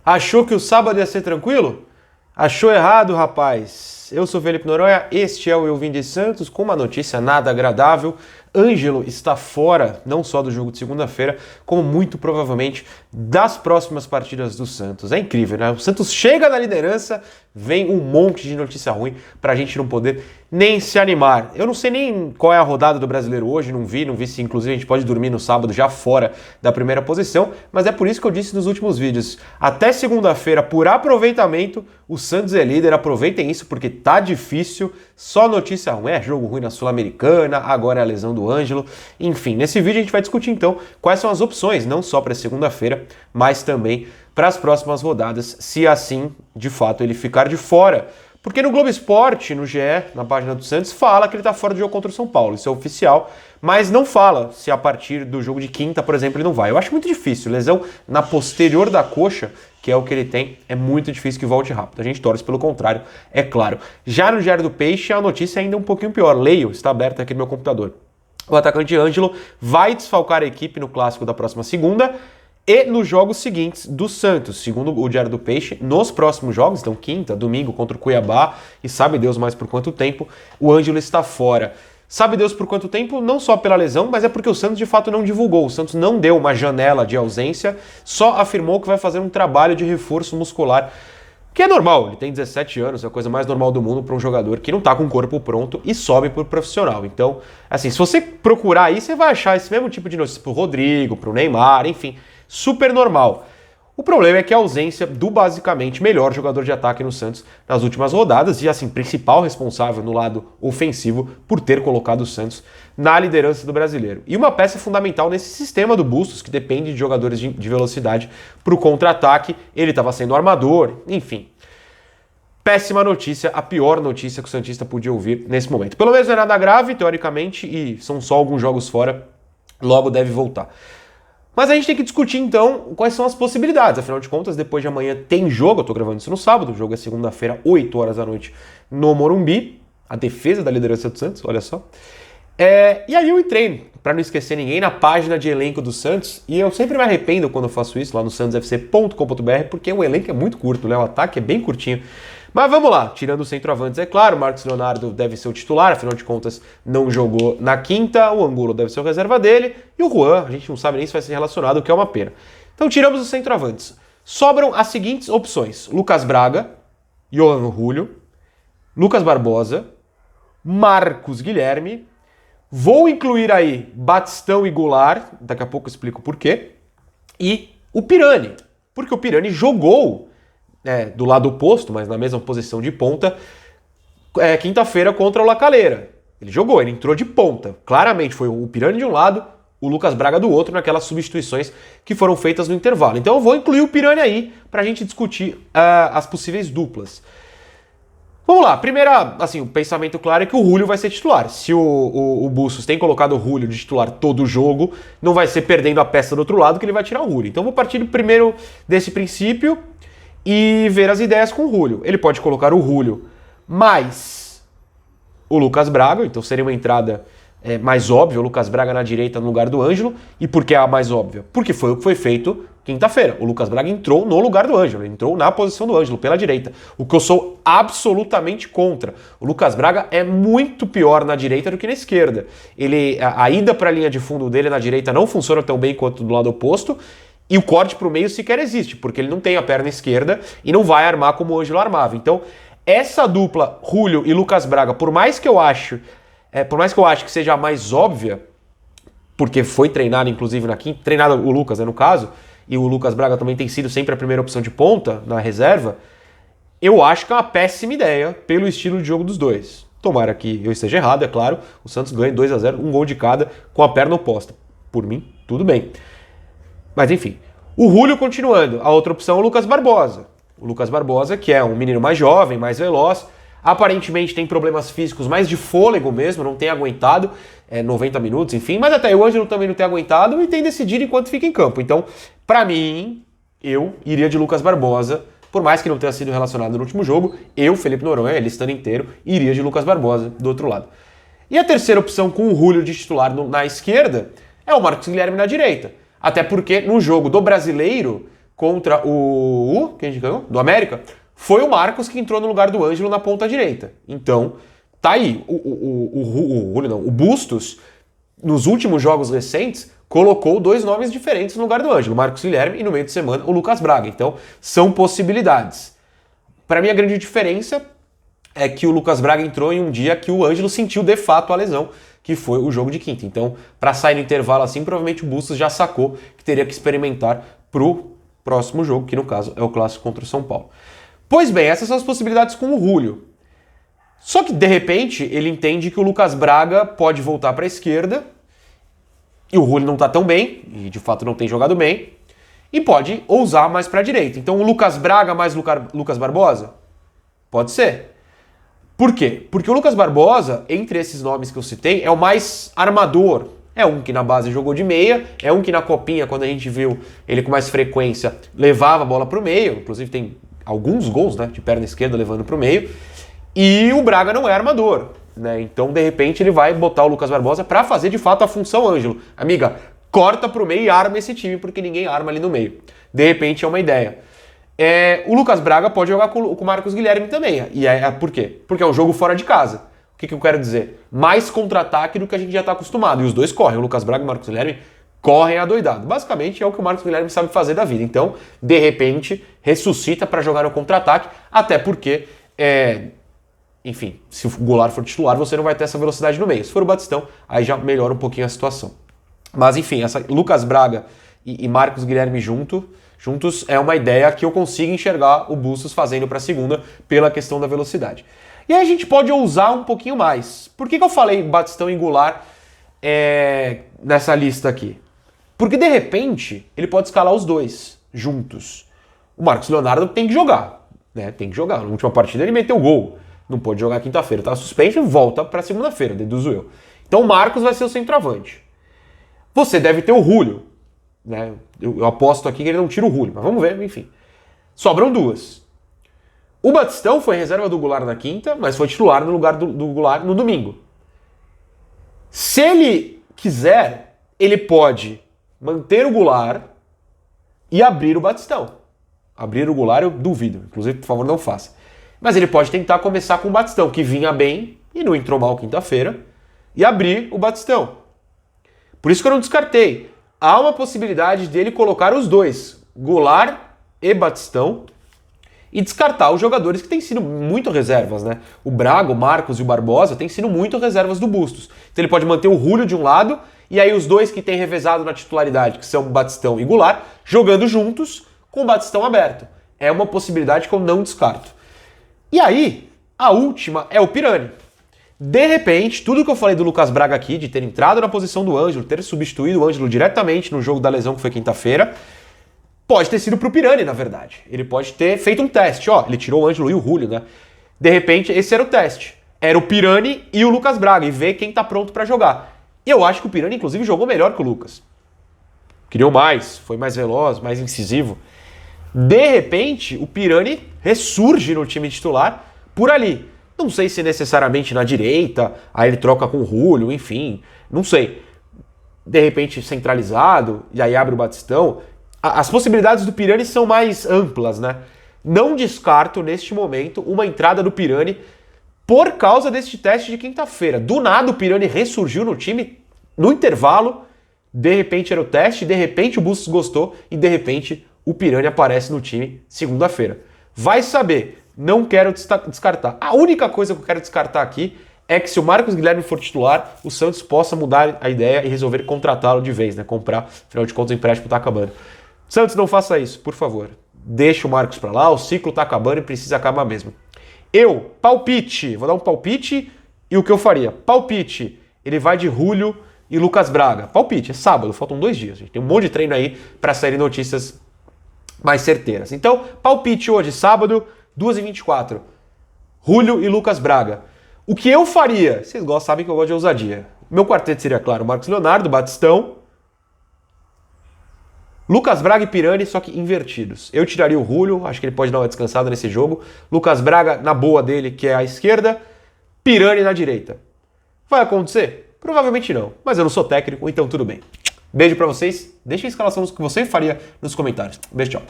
Achou que o sábado ia ser tranquilo? Achou errado, rapaz. Eu sou Felipe Noronha, este é o Eu Vim de Santos com uma notícia nada agradável. Ângelo está fora, não só do jogo de segunda-feira, como muito provavelmente das próximas partidas do Santos. É incrível, né? O Santos chega na liderança, vem um monte de notícia ruim pra gente não poder nem se animar. Eu não sei nem qual é a rodada do Brasileiro hoje, não vi se inclusive a gente pode dormir no sábado já fora da primeira posição, mas é por isso que eu disse nos últimos vídeos. Até segunda-feira, por aproveitamento, o Santos é líder, aproveitem isso porque tá difícil, só notícia ruim, é jogo ruim na Sul-Americana, agora é a lesão do Ângelo, enfim, nesse vídeo a gente vai discutir então quais são as opções, não só para segunda-feira, mas também para as próximas rodadas, se assim, de fato, ele ficar de fora. Porque no Globo Esporte, no GE, na página do Santos, fala que ele está fora do jogo contra o São Paulo, isso é oficial, mas não fala se a partir do jogo de quinta, por exemplo, ele não vai. Eu acho muito difícil, lesão na posterior da coxa, que é o que ele tem, é muito difícil que volte rápido. A gente torce pelo contrário, é claro. Já no Diário do Peixe, a notícia é ainda um pouquinho pior. Leio, está aberta aqui no meu computador. O atacante Ângelo vai desfalcar a equipe no clássico da próxima segunda e nos jogos seguintes do Santos. Segundo o Diário do Peixe, nos próximos jogos, então quinta, domingo contra o Cuiabá e sabe Deus mais por quanto tempo, o Ângelo está fora. Sabe Deus por quanto tempo? Não só pela lesão, mas é porque o Santos de fato não divulgou. O Santos não deu uma janela de ausência, só afirmou que vai fazer um trabalho de reforço muscular, que é normal, ele tem 17 anos, é a coisa mais normal do mundo para um jogador que não está com o corpo pronto e sobe por profissional. Então, assim, se você procurar aí, você vai achar esse mesmo tipo de notícia pro Rodrigo, pro Neymar, enfim, super normal. O problema é que a ausência do basicamente melhor jogador de ataque no Santos nas últimas rodadas e, assim, principal responsável no lado ofensivo por ter colocado o Santos na liderança do Brasileiro. E uma peça fundamental nesse sistema do Bustos, que depende de jogadores de velocidade para o contra-ataque. Ele estava sendo armador, enfim. Péssima notícia, a pior notícia que o Santista podia ouvir nesse momento. Pelo menos não é nada grave, teoricamente, e são só alguns jogos fora, logo deve voltar. Mas a gente tem que discutir, então, quais são as possibilidades. Afinal de contas, depois de amanhã tem jogo, eu tô gravando isso no sábado, o jogo é segunda-feira, 8 horas da noite, no Morumbi, a defesa da liderança do Santos, olha só. E aí eu entrei, para não esquecer ninguém, na página de elenco do Santos, e eu sempre me arrependo quando eu faço isso, lá no santosfc.com.br, porque o elenco é muito curto, né? O ataque é bem curtinho. Mas vamos lá, tirando os centroavantes, é claro, o Marcos Leonardo deve ser o titular, afinal de contas não jogou na quinta, o Angulo deve ser o reserva dele, e o Juan, a gente não sabe nem se vai ser relacionado, o que é uma pena. Então tiramos os centroavantes. Sobram as seguintes opções: Lucas Braga, Yohan Julio, Lucas Barbosa, Marcos Guilherme, vou incluir aí Batistão e Goulart, daqui a pouco eu explico por quê, e o Pirani, porque o Pirani jogou do lado oposto, mas na mesma posição de ponta, quinta-feira contra o La Calera. Ele jogou, ele entrou de ponta. Claramente foi o Pirani de um lado, o Lucas Braga do outro, naquelas substituições que foram feitas no intervalo. Então eu vou incluir o Pirani aí para a gente discutir as possíveis duplas. Vamos lá, primeira, assim, o pensamento claro é que o Julio vai ser titular. Se o Bustos tem colocado o Julio de titular todo o jogo, não vai ser perdendo a peça do outro lado que ele vai tirar o Julio. Então eu vou partir primeiro desse princípio e ver as ideias com o Julio. Ele pode colocar o Julio mais o Lucas Braga, então seria uma entrada mais óbvia, o Lucas Braga na direita no lugar do Ângelo. E por que a mais óbvia? Porque foi o que foi feito quinta-feira. O Lucas Braga entrou no lugar do Ângelo, ele entrou na posição do Ângelo, pela direita. O que eu sou absolutamente contra. O Lucas Braga é muito pior na direita do que na esquerda. A ida para a linha de fundo dele na direita não funciona tão bem quanto do lado oposto. E o corte para o meio sequer existe, porque ele não tem a perna esquerda e não vai armar como o Ângelo armava. Então, essa dupla, Julio e Lucas Braga, por mais que eu ache que seja a mais óbvia, porque foi treinado, inclusive, na quinta, treinado o Lucas, no caso, e o Lucas Braga também tem sido sempre a primeira opção de ponta na reserva, eu acho que é uma péssima ideia pelo estilo de jogo dos dois. Tomara que eu esteja errado, é claro, o Santos ganha 2-0, um gol de cada, com a perna oposta. Por mim, tudo bem. Mas enfim, o Julio continuando, a outra opção é o Lucas Barbosa. O Lucas Barbosa, que é um menino mais jovem, mais veloz, aparentemente tem problemas físicos, mais de fôlego mesmo, não tem aguentado 90 minutos, enfim, mas até o Ângelo também não tem aguentado e tem decidido enquanto fica em campo. Então, pra mim, eu iria de Lucas Barbosa, por mais que não tenha sido relacionado no último jogo, eu, Felipe Noronha, ele estando inteiro, iria de Lucas Barbosa do outro lado. E a terceira opção com o Julio de titular na esquerda é o Marcos Guilherme na direita. Até porque no jogo do Brasileiro, contra quem a gente ganhou? Do América, foi o Marcos que entrou no lugar do Ângelo na ponta direita. Então, tá aí. O Bustos, nos últimos jogos recentes, colocou 2 nomes diferentes no lugar do Ângelo, o Marcos Guilherme e no meio de semana o Lucas Braga. Então, são possibilidades. Para mim, a grande diferença é que o Lucas Braga entrou em um dia que o Ângelo sentiu de fato a lesão, que foi o jogo de quinta. Então, para sair no intervalo assim, provavelmente o Bustos já sacou que teria que experimentar pro próximo jogo, que no caso é o clássico contra o São Paulo. Pois bem, essas são as possibilidades com o Julio. Só que, de repente, ele entende que o Lucas Braga pode voltar para a esquerda, e o Julio não tá tão bem, e de fato não tem jogado bem, e pode ousar mais para a direita. Então, o Lucas Braga mais Lucas Barbosa? Pode ser. Por quê? Porque o Lucas Barbosa, entre esses nomes que eu citei, é o mais armador. É um que na base jogou de meia, é um que na copinha, quando a gente viu ele com mais frequência, levava a bola pro meio, inclusive tem alguns gols, né, de perna esquerda levando pro meio, e o Braga não é armador, né? Então, de repente, ele vai botar o Lucas Barbosa para fazer de fato a função Ângelo. Amiga, corta pro meio e arma esse time, porque ninguém arma ali no meio. De repente é uma ideia. O Lucas Braga pode jogar com o Marcos Guilherme também. E por quê? Porque é um jogo fora de casa. O que eu quero dizer? Mais contra-ataque do que a gente já está acostumado. E os dois correm. O Lucas Braga e o Marcos Guilherme correm adoidado. Basicamente é o que o Marcos Guilherme sabe fazer da vida. Então, de repente, ressuscita para jogar no contra-ataque. Até porque, enfim, se o Goulart for titular, você não vai ter essa velocidade no meio. Se for o Batistão, aí já melhora um pouquinho a situação. Mas, enfim, Lucas Braga e Marcos Guilherme juntos é uma ideia que eu consigo enxergar o Bustos fazendo para a segunda pela questão da velocidade. E aí a gente pode ousar um pouquinho mais. Por que eu falei Batistão e Goulart nessa lista aqui? Porque de repente ele pode escalar os dois juntos. O Marcos Leonardo tem que jogar, né? Tem que jogar. Na última partida ele meteu gol. Não pode jogar quinta-feira. Tá suspenso e volta para segunda-feira, deduzo eu. Então o Marcos vai ser o centroavante. Você deve ter o Julio, né? Eu aposto aqui que ele não tira o Julio, mas vamos ver, enfim. Sobram duas. O Batistão foi reserva do Goulart na quinta, mas foi titular no lugar do Goulart no domingo. Se ele quiser, ele pode manter o Goulart e abrir o Batistão. Abrir o Goulart eu duvido, inclusive, por favor, não faça. Mas ele pode tentar começar com o Batistão, que vinha bem e não entrou mal quinta-feira, e abrir o Batistão. Por isso que eu não descartei. Há uma possibilidade dele colocar os dois, Goulart e Batistão, e descartar os jogadores que têm sido muito reservas, né? O Braga, o Marcos e o Barbosa têm sido muito reservas do Bustos. Então ele pode manter o Julio de um lado, e aí os dois que têm revezado na titularidade, que são Batistão e Goulart, jogando juntos com o Batistão aberto. É uma possibilidade que eu não descarto. E aí, a última é o Pirani. De repente, tudo que eu falei do Lucas Braga aqui, de ter entrado na posição do Ângelo, ter substituído o Ângelo diretamente no jogo da lesão que foi quinta-feira, pode ter sido pro Pirani, na verdade. Ele pode ter feito um teste, ele tirou o Ângelo e o Julio, né? De repente, esse era o teste. Era o Pirani e o Lucas Braga, e ver quem tá pronto para jogar. E eu acho que o Pirani, inclusive, jogou melhor que o Lucas. Criou mais, foi mais veloz, mais incisivo. De repente, o Pirani ressurge no time titular por ali. Não sei se necessariamente na direita, aí ele troca com o Julio, enfim, não sei. De repente centralizado, e aí abre o Batistão. As possibilidades do Pirani são mais amplas, né? Não descarto, neste momento, uma entrada do Pirani por causa deste teste de quinta-feira. Do nada o Pirani ressurgiu no time, no intervalo, de repente era o teste, de repente o Bustos gostou, e de repente o Pirani aparece no time segunda-feira. Vai saber. Não quero descartar. A única coisa que eu quero descartar aqui é que se o Marcos Guilherme for titular, o Santos possa mudar a ideia e resolver contratá-lo de vez, né? Comprar, afinal de contas o empréstimo tá acabando. Santos, não faça isso, por favor. Deixa o Marcos pra lá, o ciclo tá acabando e precisa acabar mesmo. Palpite, vou dar um palpite e o que eu faria. Palpite, ele vai de Julio e Lucas Braga. Palpite, é sábado, faltam 2 dias. Gente. Tem um monte de treino aí pra sair notícias mais certeiras. Então, palpite hoje, sábado, 2h24. Julio e Lucas Braga. O que eu faria? Vocês sabem que eu gosto de ousadia. Meu quarteto seria, claro, Marcos Leonardo, Batistão, Lucas Braga e Pirani, só que invertidos. Eu tiraria o Julio, acho que ele pode dar uma descansada nesse jogo. Lucas Braga na boa dele, que é a esquerda. Pirani na direita. Vai acontecer? Provavelmente não, mas eu não sou técnico, então tudo bem. Beijo pra vocês. Deixem a escalação que você faria nos comentários. Beijo, tchau.